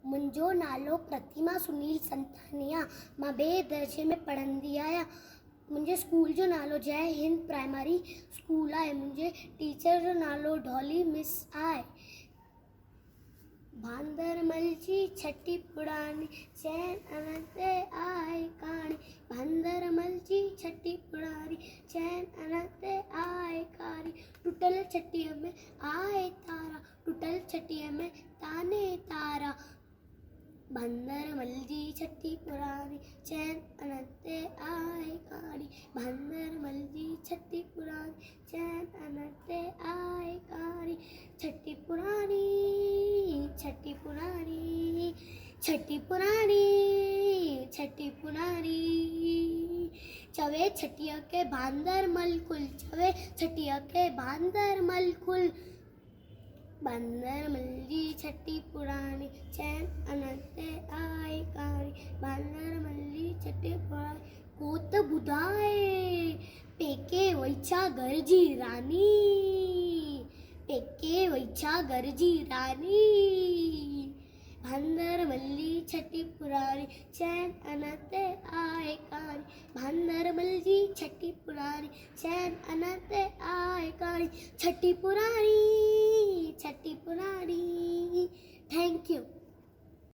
मुंहिंजो नालो प्रतिमा सुनील संतानिया। मां ॿिए दर्जे में पढ़ंदी आहियां। मुंहिंजे स्कूल जो नालो जय हिंद प्राइमरी स्कूल आहे। मुंहिंजे टीचर जो नालो डॉली मिस आहे। भांदरमल जी छठी पुराणी चैन अन ते आहे कहाणी। भांदरमल जी छठी पुराणी चैन अन ते आहे कहाणी। टुटल छटीअ में आहे तारा, टुटल छटीअ में ताने तारा। भांदरमल जी छठी पुराणी चैन अन ते आहे कहाणी। भांदरमल जी छठी पुराणी चैन अन ते आहे कहाणी। छठी पुराणी छठी पुराणी छठी पुराणी छठी पुराणी। चवे छठीअ खे भांदरमल कुल, चवे छठीअ खे भांदरमल कुल। भांदरमल जी छठी पुराणी चैन अन ते आहे कहाणी। भांदरमल जी छठी पुराणी को त ॿुधाए पेके वई छा घर जी रानी, पेके वई छा घर जी रानी। भांदरमल जी छठी पुराणी चैन अन ते आहे कहाणी। भांदरमल जी छठी पुराणी चैन अन ते आहे कहाणी। छठी पुराणी छठी पुराणी। Thank you.